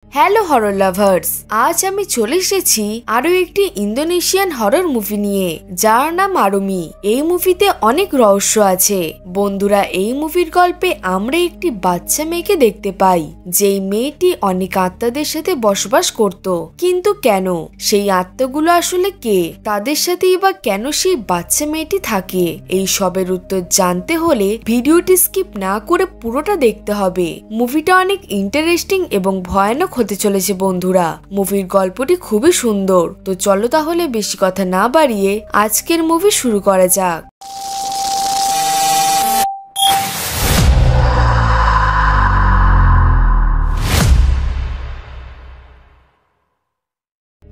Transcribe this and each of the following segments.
Hello horror lovers, আজ আমি চলে এসেছি আরো একটি ইন্দোনেশিয়ান হরর মুভি নিয়ে, যার নাম আরমি। এই মুভিতে অনেক রহস্য আছে বন্ধুরা। এই মুভির গল্পে আমরা একটি বাচ্চা মেয়েকে দেখতে পাই, যেই মেয়েটি অনেক আত্মাদের সাথে বসবাস করত। কিন্তু কেন? সেই আত্মাগুলো আসলে কে? তাদের সাথেই বা কেন সেই বাচ্চা মেয়েটি থাকে? এই সবের উত্তর জানতে হলে ভিডিওটি স্কিপ না করে পুরোটা দেখতে হবে। মুভিটা অনেক ইন্টারেস্টিং এবং ভয়ানক হতে চলেছে বন্ধুরা। মুভির গল্পটি খুবই সুন্দর। তো চলো তাহলে বেশি কথা না বাড়িয়ে আজকের মুভি শুরু করা যাক।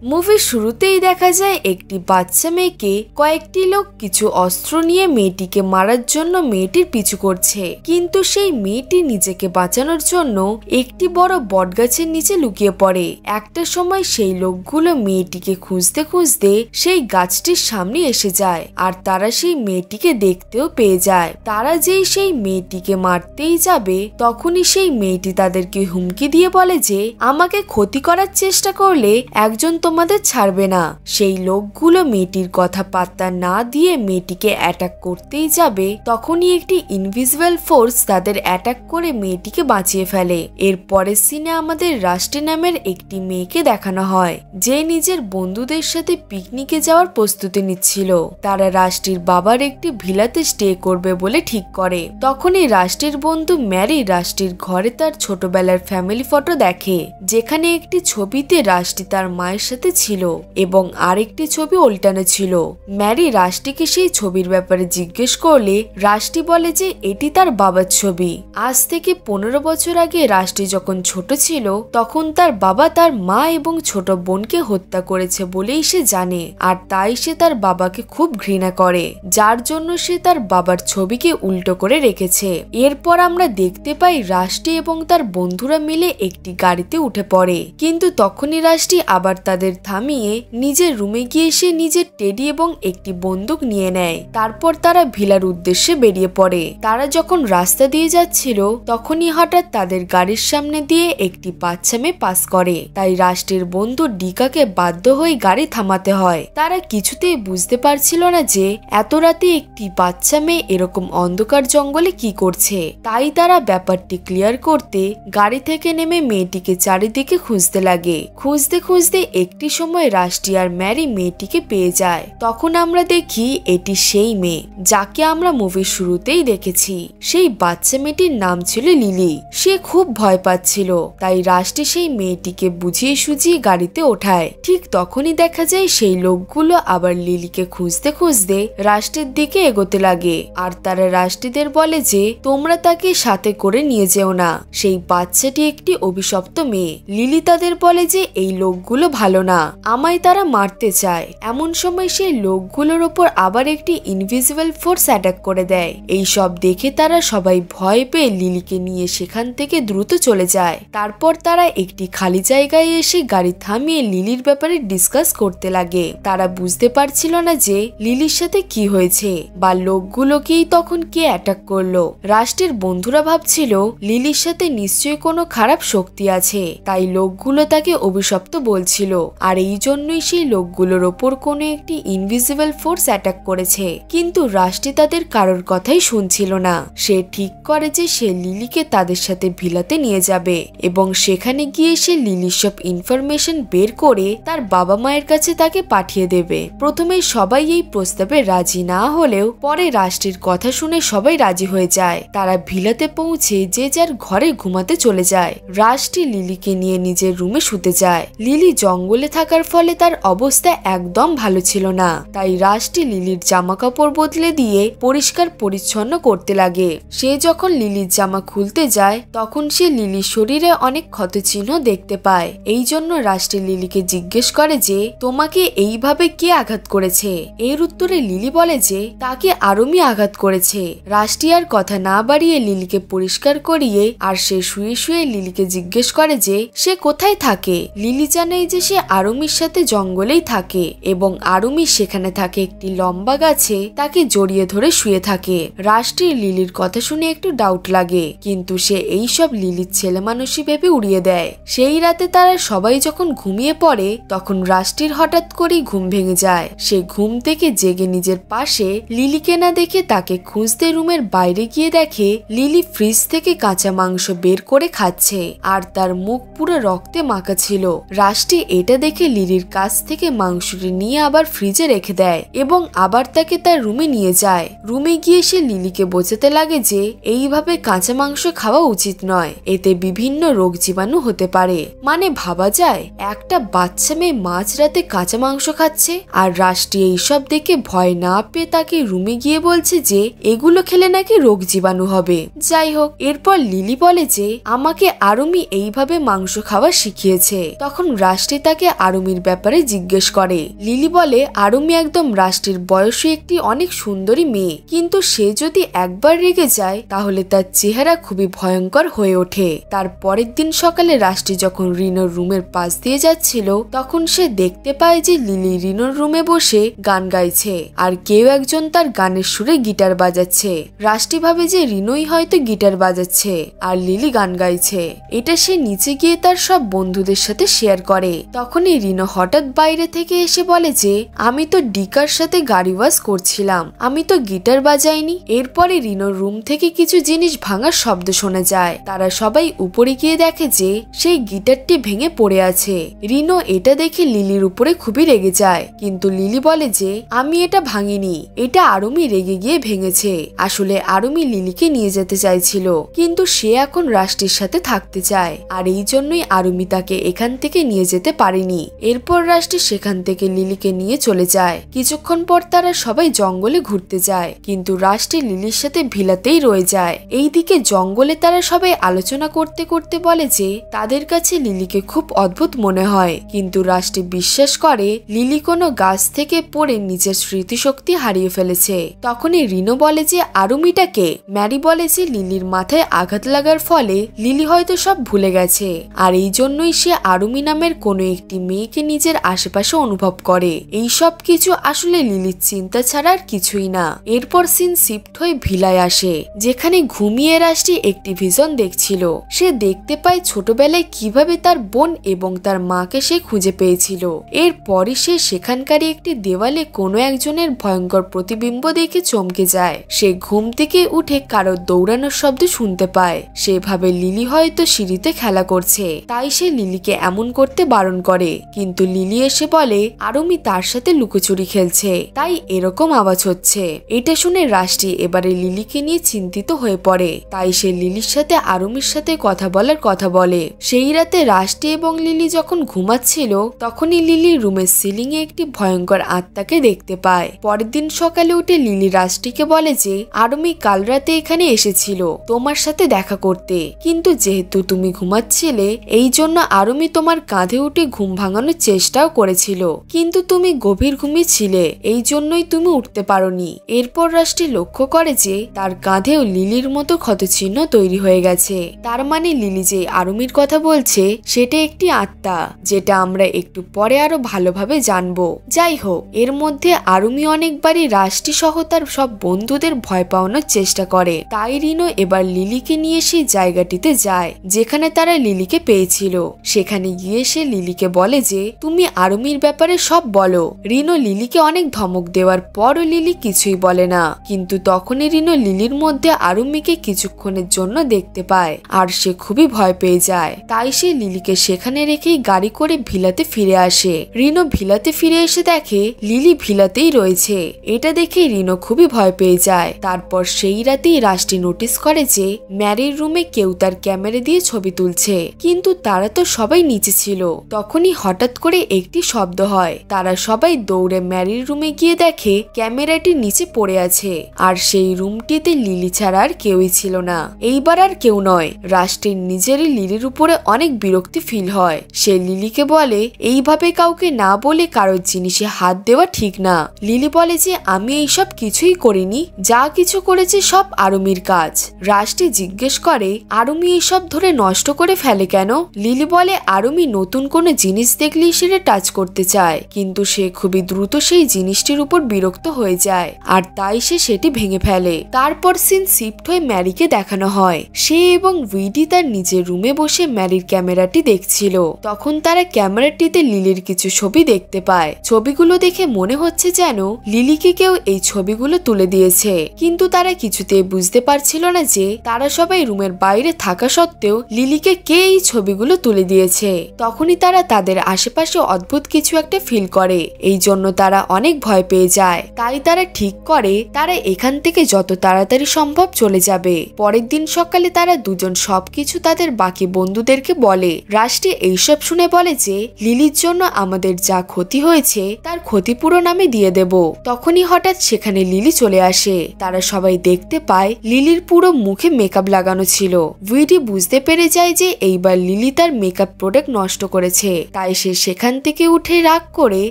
মুভির শুরুতেই দেখা যায় একটি বাচ্চা মেয়েকে কয়েকটি লোক কিছু অস্ত্র নিয়ে মেয়েটিকে মারার জন্য মেয়েটির পিছু করছে। কিন্তু সেই মেয়েটি নিজেকে বাঁচানোর জন্য একটি বড় বটগাছের নিচে লুকিয়ে পড়ে। একটা সময় সেই লোকগুলো মেয়েটিকে খুঁজতে খুঁজতে সেই গাছটির সামনে এসে যায়, আর তারা সেই মেয়েটিকে দেখতেও পেয়ে যায়। তারা যেই সেই মেয়েটিকে মারতেই যাবে, তখনই সেই মেয়েটি তাদেরকে হুমকি দিয়ে বলে যে আমাকে ক্ষতি করার চেষ্টা করলে একজন তোমাদের ছাড়বে না। সেই লোকগুলো মেয়েটির কথা পাত্তা না দিয়ে মেয়েটিকে অ্যাটাক করতেই যাবে, তখনই একটি ইনভিজিবল ফোর্স তাদের অ্যাটাক করে মেয়েটিকে বাঁচিয়ে ফেলে। এর পরের সিনে আমাদের রাষ্ট্রী নামের একটি মেয়েকে দেখানো হয়, যে নিজের বন্ধুদের সাথে পিকনিকে যাওয়ার প্রস্তুতি নিচ্ছিল। তারা রাষ্ট্রীর বাবার একটি ভিলাতে স্টে করবে বলে ঠিক করে। তখনই রাষ্ট্রীর বন্ধু ম্যারি রাষ্ট্রীর ঘরে তার ছোটবেলার ফ্যামিলি ফটো দেখে, যেখানে একটি ছবিতে রাষ্ট্রী তার মায়ের সাথে ছিল এবং আরেকটি ছবি উল্টানো ছিল। ম্যারি রাষ্ট্রীকে সেই ছবির ব্যাপারে জিজ্ঞেস করলে রাষ্ট্রী বলে যে এটি তার বাবার ছবি। আজ থেকে 15 বছর আগে রাষ্ট্রী যখন ছোট ছিল, তখন তার বাবা তার মা এবং ছোট বোনকে হত্যা করেছে বলেই সে জানে, আর তাই সে তার বাবাকে খুব ঘৃণা করে, যার জন্য সে তার বাবার ছবিকে উল্টো করে রেখেছে। এরপর আমরা দেখতে পাই রাষ্ট্রী এবং তার বন্ধুরা মিলে একটি গাড়িতে উঠে পড়ে, কিন্তু তখনই রাষ্ট্রী আবার তাদের থামিয়ে নিজের রুমে গিয়ে সে নিজের টেডি এবং একটি বন্দুক নিয়ে নেয়। তারপর তারা ভিলার উদ্দেশ্যে বেরিয়ে পড়ে। তারা যখন রাস্তা দিয়ে যাচ্ছিল, তখনই হঠাৎ তাদের গাড়ির সামনে দিয়ে একটি বাচ্চা মেয়ে পাস করে। তাই রাষ্ট্রের বন্ধু ডিকাকে বাধ্য হয়ে গাড়ি থামাতে হয়। তারা কিছুতেই বুঝতে পারছিল না যে এত রাতে একটি বাচ্চা মেয়ে এরকম অন্ধকার জঙ্গলে কি করছে। তাই তারা ব্যাপারটি ক্লিয়ার করতে গাড়ি থেকে নেমে মেয়েটিকে চারিদিকে খুঁজতে লাগে। খুঁজতে খুঁজতে একটি সময় রাষ্ট্রী আর ম্যারি মেয়েটিকে পেয়ে যায়। তখন আমরা দেখি এটি সেই মেয়ে যাকে আমরা মুভির শুরুতেই দেখেছি। সেই বাচ্চা মেয়েটির নাম ছিল লিলি। সে খুব ভয় পাচ্ছিল, তাই রাষ্ট্রী সেই মেয়েটিকে বুঝিয়ে সুঝিয়ে গাড়িতে ওঠায়। ঠিক তখনই দেখা যায় সেই লোকগুলো আবার লিলিকে খুঁজতে খুঁজতে রাষ্ট্রের দিকে এগোতে লাগে, আর তারা রাষ্ট্রীদের বলে যে তোমরা তাকে সাথে করে নিয়ে যেও না, সেই বাচ্চাটি একটি অভিশপ্ত মেয়ে। লিলি তাদের বলে যে এই লোকগুলো ভালো না, আমায় তারা মারতে চায়। এমন সময় সেই লোকগুলোর ওপর আবার একটি ইনভিজিবল ফোর্স অ্যাটাক করে দেয়। এই সব দেখে তারা সবাই ভয় পেয়ে লিলিকে নিয়ে সেখান থেকে দ্রুত চলে যায়। তারপর তারা একটি খালি জায়গায় এসে গাড়ি থামিয়ে লিলির ব্যাপারে ডিসকাস করতে লাগে। তারা বুঝতে পারছিল না যে লিলির সাথে কি হয়েছে বা লোকগুলোকেই তখন কে অ্যাটাক করলো। রাষ্ট্রের বন্ধুরা ভাবছিল লিলির সাথে নিশ্চয়ই কোনো খারাপ শক্তি আছে, তাই লোকগুলো তাকে অভিশপ্ত বলছিল, আর এই জন্যই সেই লোকগুলোর ওপর কোনো একটি ইনভিজিবল ফোর্স অ্যাটাক করেছে। কিন্তু রাষ্ট্রী তাদের কারোর কথাই শুনছিল না। সে ঠিক করে যে সে লিলিকে তাদের সাথে ভিলাতে নিয়ে যাবে এবং সেখানে গিয়ে সে লিলির সব ইনফরমেশন বের করে তার বাবা মায়ের কাছে তাকে পাঠিয়ে দেবে। প্রথমে সবাই এই প্রস্তাবে রাজি না হলেও পরে রাষ্ট্রীর কথা শুনে সবাই রাজি হয়ে যায়। তারা ভিলাতে পৌঁছে যে যার ঘরে ঘুমাতে চলে যায়। রাষ্ট্রী লিলিকে নিয়ে নিজের রুমে শুতে যায়। লিলি জঙ্গলে থাকার ফলে তার অবস্থা একদম ভালো ছিল না, তাই রাষ্ট্রী লিলির জামা কাপড় বদলে দিয়ে পরিষ্কার পরিচ্ছন্ন করতে লাগে। সে যখন লিলির জামা খুলতে যায়, তখন সে লিলির শরীরে অনেক ক্ষতচিহ্ন দেখতে পায়। এই জন্য রাষ্ট্রী লিলিকে জিজ্ঞেস করে যে তোমাকে এইভাবে কে আঘাত করেছে। এর উত্তরে লিলি বলে যে তাকে আরমি আঘাত করেছে। রাষ্ট্রী আর কথা না বাড়িয়ে লিলিকে পরিষ্কার করিয়ে আর সে শুয়ে শুয়ে লিলিকে জিজ্ঞেস করে যে সে কোথায় থাকে। লিলি জানায় যে সে আরুমির সাথে জঙ্গলেই থাকে এবং আরুমি সেখানে থাকে একটি লম্বা গাছে তাকে জড়িয়ে ধরে শুয়ে থাকে। রাষ্ট্রীর লিলির কথা শুনে একটু ডাউট লাগে, কিন্তু সে এইসব লিলির ছেলে মানুষই ভেবে উড়িয়ে দেয়। সেই রাতে তারা সবাই যখন ঘুমিয়ে পড়ে তখন রাষ্ট্রীর হঠাৎ করেই ঘুম ভেঙে যায়। সে ঘুম থেকে জেগে নিজের পাশে লিলিকে না দেখে তাকে খুঁজতে রুমের বাইরে গিয়ে দেখে লিলি ফ্রিজ থেকে কাঁচা মাংস বের করে খাচ্ছে আর তার মুখ পুরো রক্তে মাখা ছিল। রাষ্ট্রী এটা দেখে লিলির কাছ থেকে মাংসটি নিয়ে আবার ফ্রিজে রেখে দেয় এবং আবার তাকে তার রুমে নিয়ে যায়। রুমে গিয়ে সে লিলিকে বোঝাতে লাগে যে এইভাবে কাঁচা মাংস খাওয়া উচিত নয়, এতে বিভিন্ন রোগ জীবাণু হতে পারে। মানে ভাবা যায় একটা বাচ্চা মেয়ে মাঝরাতে কাঁচা মাংস খাচ্ছে, আর রাষ্ট্রী এইসব দেখে ভয় না পেয়ে তাকে রুমে গিয়ে বলছে যে এগুলো খেলে নাকি রোগ জীবাণু হবে। যাই হোক, এরপর লিলি বলে যে আমাকে আরুমি এইভাবে মাংস খাওয়া শিখিয়েছে। তখন রাষ্ট্রী তাকে আরুমির ব্যাপারে জিজ্ঞেস করে। লিলি বলে আরুমি একদম রাষ্ট্রীর বয়সী একটি অনেক সুন্দরী মেয়ে, কিন্তু সে যদি একবার রেগে যায় তাহলে তার চেহারা খুবই ভয়ঙ্কর হয়ে ওঠে। তার পরের দিন সকালে রাষ্ট্রী যখন রিনোর রুমের পাশ দিয়ে যাচ্ছিল তখন সে দেখতে পায় যে লিলি রিনোর রুমে বসে গান গাইছে আর কেউ একজন তার গানের সুরে গিটার বাজাচ্ছে। রাষ্ট্রী ভাবে যে রিনোই হয়তো গিটার বাজাচ্ছে আর লিলি গান গাইছে। এটা সে নিচে গিয়ে তার সব বন্ধুদের সাথে শেয়ার করে। তখনই রিনো হঠাৎ বাইরে থেকে এসে বলে যে আমি তো ডিকার সাথে গাড়ি ওয়াশ করছিলাম, আমি তো গিটার বাজাইনি। এরপরে রিনোর রুম থেকে কিছু জিনিস ভাঙার শব্দ শোনা যায়। তারা সবাই উপরে গিয়ে দেখে যে সেই গিটারটি ভেঙে পড়ে আছে। রিনো এটা দেখে লিলির উপরে খুবই রেগে যায়, কিন্তু লিলি বলে যে আমি এটা ভাঙিনি, এটা আরুমি রেগে গিয়ে ভেঙেছে। আসলে আরুমি লিলিকে নিয়ে যেতে চাইছিল, কিন্তু সে এখন রাষ্ট্রীর সাথে থাকতে চায় আর এই জন্যই আরুমি তাকে এখান থেকে নিয়ে যেতে পারেনি। এরপর রাষ্ট্রী সেখান থেকে লিলিকে নিয়ে চলে যায়। কিছুক্ষণ পর তারা সবাই জঙ্গলে ঘুরতে যায়, কিন্তু রাষ্ট্রী লিলির সাথে ভিলাতেই রয়ে যায়। এইদিকে জঙ্গলে তারা সবাই আলোচনা করতে করতে বলে যে তাদের কাছে লিলিকে খুব অদ্ভুত মনে হয়, কিন্তু রাষ্ট্রী বিশ্বাস করে লিলি কোনো গাছ থেকে পড়ে নিজের স্মৃতিশক্তি হারিয়ে ফেলেছে। তখনই রিনো বলে যে আরুমিটাকে। ম্যারি বলে যে লিলির মাথায় আঘাত লাগার ফলে লিলি হয়তো সব ভুলে গেছে, আর এই জন্যই সে আরুমি নামের কোনো একটি মেয়েকে নিজের আশেপাশে অনুভব করে। এই সব কিছু আসলে লিলির চিন্তা ছাড়া আর কিছুই না। এরপর সিন শিফট হয়ে ভিলায় আসে, যেখানে ঘুমিয়ে রাষ্ট্রী একটি ভিশন দেখছিল। সে দেখতে পায় ছোটবেলায় কিভাবে তার বোন এবং তার মাকে সে খুঁজে পেয়েছিল। এরপরই সে সেখানকারই একটি দেওয়ালে কোনো একজনের ভয়ঙ্কর প্রতিবিম্ব দেখে চমকে যায়। সে ঘুম থেকে উঠে কারো দৌড়ানোর শব্দ শুনতে পায়। সে ভাবে লিলি হয়তো সিঁড়িতে খেলা করছে, তাই সে লিলিকে এমন করতে বারণ করে, কিন্তু লিলি এসে বলে আরুমি তার সাথে লুকোচুরি খেলছে, তাই এরকম আওয়াজ হচ্ছে। এটা শুনে রাষ্ট্রী এবারে লিলিকে নিয়ে চিন্তিত হয়ে পড়ে, তাই সে লিলির সাথে আরুমির সাথে কথা বলার কথা বলে। সেই রাতে রাষ্ট্রী এবং লিলি যখন ঘুমাচ্ছিল তখনই লিলি রুমের সিলিং এ একটি ভয়ঙ্কর আত্মাকে দেখতে পায়। পরের দিন সকালে উঠে লিলি রাষ্ট্রীকে বলে যে আরুমি কাল রাতে এখানে এসেছিল তোমার সাথে দেখা করতে, কিন্তু যেহেতু তুমি ঘুমাচ্ছিলে এই জন্য আরুমি তোমার কাঁধে উঠে ঘুম ভাঙানোর চেষ্টাও করেছিল, কিন্তু তুমি গভীর ঘুমিয়ে ছিলে, এই জন্যই তুমি উঠতে পারোনি। এরপর রাষ্ট্রী লক্ষ্য করে যে তার কাঁধেও লিলির মতো ক্ষতচিহ্ন তৈরি হয়ে গেছে। তার মানে লিলি যে আরুমির কথা বলছে সেটা একটি আত্মা, যেটা আমরা একটু পরে আরো ভালোভাবে জানবো। যাই হোক, এর মধ্যে আরুমি অনেকবারই রাষ্ট্রী সহ তার সব বন্ধুদের ভয় পাওয়ানোর চেষ্টা করে। তাই রিনো এবার লিলিকে নিয়ে সেই জায়গাটিতে যায় যেখানে তারা লিলিকে পেয়েছিল। সেখানে গিয়ে সে লিলিকে বলে যে তুমি আরুমির ব্যাপারে সব বলো। রিনো লিলিকে অনেক ধমক দেওয়ার পরও লিলি কিছুই বলে না, কিন্তু তখনই রিনো লিলির মধ্যে আরুমিকে কিছুক্ষণের জন্য দেখতে পায় আর সে খুবই ভয় পেয়ে যায়। তাই সে লিলিকে সেখানে রেখেই গাড়ি করে ভিলাতে ফিরে আসে। রিনো ভিলাতে ফিরে এসে দেখে লিলি ভিলাতেই রয়েছে। এটা দেখে রিনো খুবই ভয় পেয়ে যায়। তারপর সেই রাতেই রাষ্ট্রী নোটিস করে যে ম্যারির রুমে কেউ তার ক্যামেরা দিয়ে ছবি তুলছে, কিন্তু তারা তো সবাই নিচে ছিল। তখনই হঠাৎ করে একটি শব্দ হয়। তারা সবাই দৌড়ে ম্যারির রুমে গিয়ে দেখে ক্যামেরাটি নিচে পড়ে আছে, আর সেই রুমটিতে লিলি ছাড়া আর কেউই ছিল না। এইবার আর কেউ নয়, রাষ্ট্রীর নিজেরই লিলির উপরে অনেক বিরক্তি ফিল হয়। সে লিলিকে বলে এইভাবে কাউকে না বলে কারোর জিনিসে হাত দেওয়া ঠিক না। লিলি বলে যে আমি এইসব কিছুই করিনি, যা কিছু করেছে সব আরুমির কাজ। রাষ্ট্রী জিজ্ঞেস করে আরুমি এইসব ধরে নষ্ট করে ফেলে কেন? লিলি বলে আরুমি নতুন কোনো জিনিস জিনিস দেখলেই সেটা টাচ করতে চায়, কিন্তু সে খুবই দ্রুত সেই জিনিসটির উপর বিরক্ত হয়ে যায় আর তাই সে সেটি ভেঙে ফেলে। তারপর সিন শিফট হয়ে ম্যারিকে দেখানো হয়। সে এবং উইডি তার নিজের রুমে বসে ম্যারির ক্যামেরাটি দেখছিল। তখন তারা ক্যামেরাটিতে লিলির কিছু ছবি দেখতে পায়। ছবিগুলো দেখে মনে হচ্ছে যেন লিলিকে কেউ এই ছবিগুলো তুলে দিয়েছে, কিন্তু তারা কিছুতেই বুঝতে পারছিল না যে তারা সবাই রুমের বাইরে থাকা সত্ত্বেও লিলিকে কে এই ছবিগুলো তুলে দিয়েছে। তখনই তারা তাদের আশেপাশে অদ্ভুত কিছু একটা ফিল করে, এই জন্য তারা অনেক ভয় পেয়ে যায়। তাই তারা ঠিক করে তারা এখান থেকে যত তাড়াতাড়ি সম্ভব চলে যাবে। পরের দিন সকালে তারা দুজন সবকিছু তাদের বাকি বন্ধুদেরকে বলে। রাষ্ট্রী এইসব শুনে বলে যে লিলির জন্য আমাদের যা ক্ষতি হয়েছে তার ক্ষতিপূরণ আমি দিয়ে দেব। তখনই হঠাৎ সেখানে লিলি চলে আসে। তারা সবাই দেখতে পায় লিলির পুরো মুখে মেকআপ লাগানো ছিল। উইডি বুঝতে পেরে যায় যে এইবার লিলি তার মেকআপ প্রোডাক্ট নষ্ট করেছে, তাই সে সেখান থেকে উঠে রাগ করে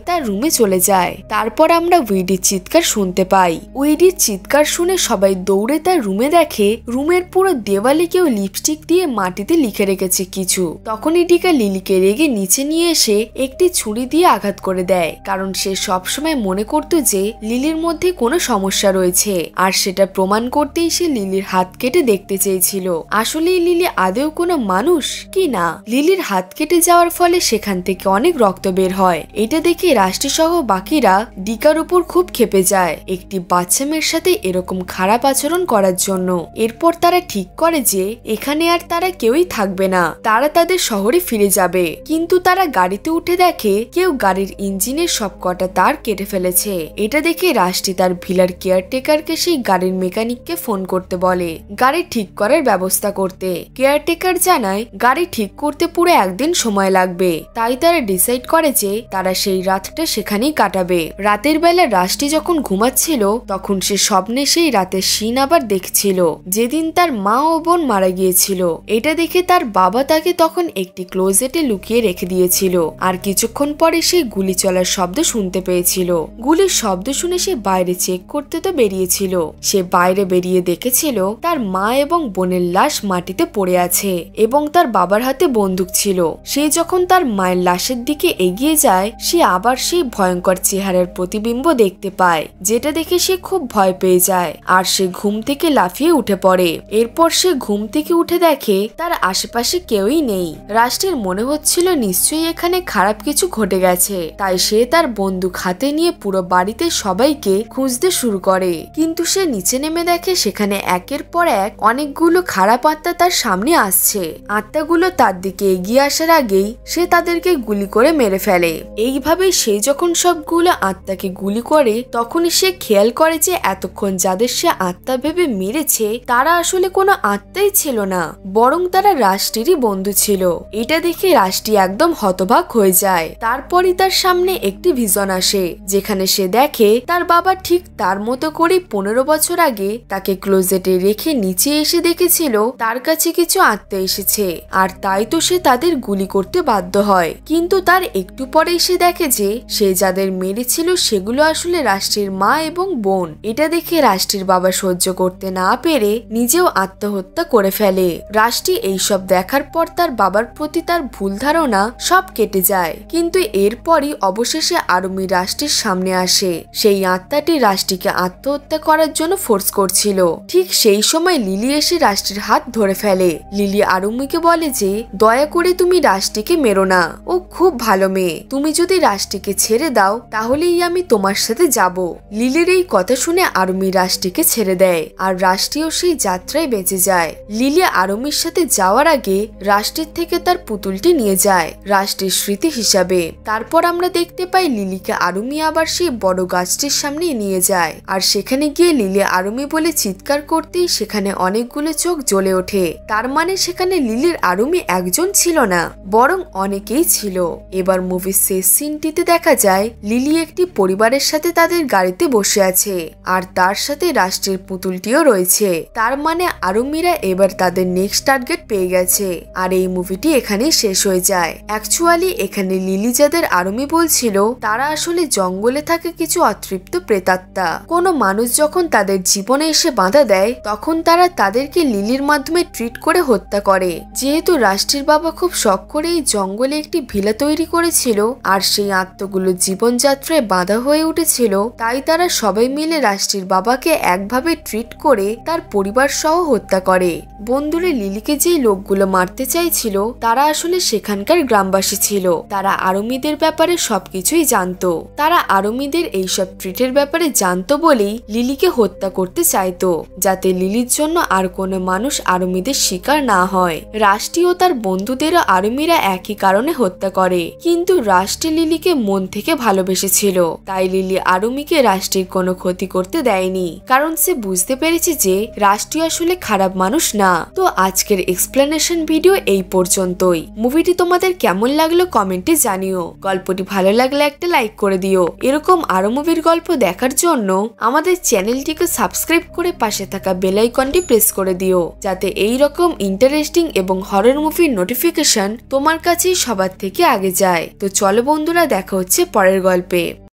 তার রুমে চলে যায়। তারপর আমরা উইডির চিৎকার শুনতে পাই। উইডির চিৎকার শুনে সবাই দৌড়ে তার রুমে দেখে রুমের পুরো দেওয়ালে কেউ লিপস্টিক দিয়ে মাটিতে লিখে রেখেছে কিছু। তখনই ডিকা লিলিকে রেগে নিচে নিয়ে এসে একটি ছুরি দিয়ে আঘাত করে দেয়, কারণ সে সবসময় মনে করত যে লিলির মধ্যে কোনো সমস্যা রয়েছে আর সেটা প্রমাণ করতেই সে লিলির হাত কেটে দেখতে চেয়েছিল আসলেই লিলি আদৌ কোনো মানুষ কি না। লিলির হাত কেটে যাওয়ার ফলে সেখান থেকে অনেক রক্ত বের হয়। এটা দেখে রাষ্ট্রী সহ বাকিরা ডিকার উপর খুব ক্ষেপে যায় একটি বাচ্চা মেয়ের সাথে এরকম খারাপ আচরণ করার জন্য। এরপর তারা ঠিক করে যে এখানে আর তারা কেউই থাকবে না, তারা তাদের শহরে ফিরে যাবে। কিন্তু তারা গাড়িতে উঠে দেখে কেউ গাড়ির ইঞ্জিনের সব কটা তার কেটে ফেলেছে। এটা দেখে রাষ্ট্রী তার ভিলার কেয়ারটেকারকে সেই গাড়ির মেকানিককে ফোন করতে বলে গাড়ি ঠিক করার ব্যবস্থা করতে। কেয়ারটেকার জানায় গাড়ি ঠিক করতে পুরো একদিন সময় লাগবে। তাই তারা ডিসাইড করে যে তারা সেই রাতটা সেখানেই কাটাবে। রাতের বেলা রাষ্ট্রী যখন ঘুমাচ্ছিল তখন সে স্বপ্নে সেই রাতের সিন আবার দেখছিল যেদিন তার মা ও বোন মারা গিয়েছিল। এটা দেখে তার বাবা তাকে তখন একটি ক্লোজেটে লুকিয়ে রেখে দিয়েছিল আর কিছুক্ষণ পরে সে গুলি চলার শব্দ শুনতে পেয়েছিল। গুলির শব্দ শুনে সে বাইরে চেক করতে তো বেরিয়েছিল। সে বাইরে বেরিয়ে দেখেছিল তার মা এবং বোনের লাশ মাটিতে পড়ে আছে এবং তার বাবার হাতে বন্দুক ছিল। সে যখন তার মায়ের লাশের দিকে এগিয়ে যায় সে আবার সেই ভয়ঙ্কর চেহারার প্রতিবিম্ব দেখতে পায়, যেটা দেখে সে খুব ভয় পেয়ে যায় আর সে ঘুম থেকে লাফিয়ে উঠে পড়ে। এরপর সে ঘুম থেকে উঠে দেখে তার আশেপাশে কেউই নেই। রাষ্ট্রের মনে হচ্ছিল নিশ্চয়ই এখানে খারাপ কিছু ঘটে গেছে, তাই সে তার বন্দুক হাতে নিয়ে পুরো বাড়িতে সবাইকে খুঁজতে শুরু করে। কিন্তু সে নিচে নেমে দেখে সেখানে একের পর এক অনেকগুলো খারাপ আত্মা তার সামনে আসছে। আত্মাগুলো তার দিকে এগিয়ে আসার আগেই সে তাদেরকে গুলি করে মেরে ফেলে। এইভাবে সে যখন সবগুলো আত্মাকে গুলি করে তখনই সে খেয়াল করে যে এতক্ষণ যাদের সে আত্মা ভেবে মেরেছে তারা আসলে কোনো আত্মাই ছিল না, বরং তারা রাষ্ট্রেরই বন্ধু ছিল। এটা দেখে রাষ্ট্রী একদম হতবাক হয়ে যায়। তারপরই তার সামনে একটি ভিশন আসে যেখানে সে দেখে তার বাবা ঠিক তার মতো করে 15 বছর আগে তাকে ক্লোজেটে রেখে নিচে এসে দেখেছিল তার কাছে কিছু আত্মা এসেছে আর তাই তো সে তাদের গুলি করতে বাধ্য হয়। কিন্তু তার একটু পরেই সে দেখে যে সে যাদের মেরেছিল সেগুলো আসলে রাষ্ট্রের মা এবং বোন। এটা দেখে রাষ্ট্রের বাবা সহ্য করতে না পেরে নিজেও আত্মহত্যা করে ফেলে। রাষ্ট্রী এইসব দেখার পর তার বাবার প্রতি তার ভুল ধারণা সব কেটে যায়। কিন্তু এরপরই অবশেষে আরুমি রাষ্ট্রের সামনে আসে। সেই আত্মাটি রাষ্ট্রীকে আত্মহত্যা করার জন্য ফোর্স করছিল। ঠিক সেই সময় লিলি এসে রাষ্ট্রের হাত ধরে ফেলে। লিলি আরুমিকে বলে যে দয়া করে তুমি রাষ্ট্রীকে মেরো না, ও খুব ভালো মেয়ে, তুমি যদি রাষ্ট্রীকে ছেড়ে দাও তাহলেই আমি তোমার সাথে যাব। লিলির এই কথা শুনে আরুমি রাষ্ট্রীকে ছেড়ে দেয় আর রাষ্ট্রীও সেই যাত্রায় বেঁচে যায়। লিলি আরুমির সাথে যাওয়ার আগে রাষ্ট্রের থেকে তার পুতুলটি নিয়ে যায় রাষ্ট্রের স্মৃতি হিসাবে। তারপর আমরা দেখতে পাই লিলিকে আরুমি আবার সেই বড় গাছটির সামনে নিয়ে যায় আর সেখানে গিয়ে লিলি আরুমি বলে চিৎকার করতেই সেখানে অনেকগুলো চোখ জ্বলে ওঠে। তার মানে সেখানে লিলির আরুমি একজন ছিল না, বরং অনেকেই ছিল। এবার মুভির শেষ সিনটিতে দেখা যায় লিলি একটি পরিবারের সাথে তাদের গাড়িতে বসে আছে আর তার সাথে রাষ্ট্রের পুতুলটিও রয়েছে। তার মানে আরুমিরা এবার তাদের নেক্সট টার্গেট পেয়ে গেছে আর এই মুভিটি এখানেই শেষ হয়ে যায়। অ্যাকচুয়ালি এখানে লিলি যাদের আরুমি বলছিল তারা আসলে জঙ্গলে থাকে কিছু অতৃপ্ত প্রেতাত্মা। কোনো মানুষ যখন তাদের জীবনে এসে বাধা দেয় তখন তারা তাদেরকে লিলির মাধ্যমে ট্রিট করে হত্যা করে। যেহেতু রাষ্ট্রের বাবা খুব শখ করে এই জঙ্গলে একটি ভিলা তৈরি করেছিল আর সেই আত্মগুলো জীবনযাত্রায় বাধা হয়ে উঠেছিল, তাই তারা সবাই মিলে রাষ্ট্রীর বাবাকে একভাবে ট্রিট করে তার পরিবার সহ হত্যা করে। বন্ধুরা, লিলিকে যেই লোকগুলো মারতে চাইছিল তারা আসলে সেখানকার গ্রামবাসী ছিল। তারা আরমিদের ব্যাপারে সবকিছুই জানতো। তারা আরমিদের এইসব ট্রিটের ব্যাপারে জানতো বলেই লিলিকে হত্যা করতে চাইতো, যাতে লিলির জন্য আর কোনো মানুষ আরমিদের শিকার না হয়। রাষ্ট্রী ও তার বন্ধুদেরও আরমিরা একই কারণে হত্যা করে, কিন্তু রাষ্ট্রী লিলিকে মন থেকে ভালোবেসেছিল, তাই লিলি আরমিকে রাষ্ট্রীর কোনো ক্ষতি করতে দেয়নি, কারণ সে বুঝতে পেরেছে যে রাষ্ট্রী আসলে খারাপ মানুষ না। তো আজকের এক্সপ্লেনেশন ভিডিও এই পর্যন্তই। মুভিটি তোমাদের কেমন লাগলো কমেন্টে জানিও। গল্পটি ভালো লাগলে একটা লাইক করে দিও। এরকম আরো মুভির গল্প দেখার জন্য আমাদের চ্যানেলটিকে সাবস্ক্রাইব করে পাশে থাকা বেল আইকনটি প্রেস করে দিও, যাতে এই রকম ইন্টারেস্টিং এবং হরর মুভির নোটিফিকেশন তোমার কাছেই সবার থেকে আগে যায়। তো চলো বন্ধুরা, দেখা হচ্ছে পরের গল্পে।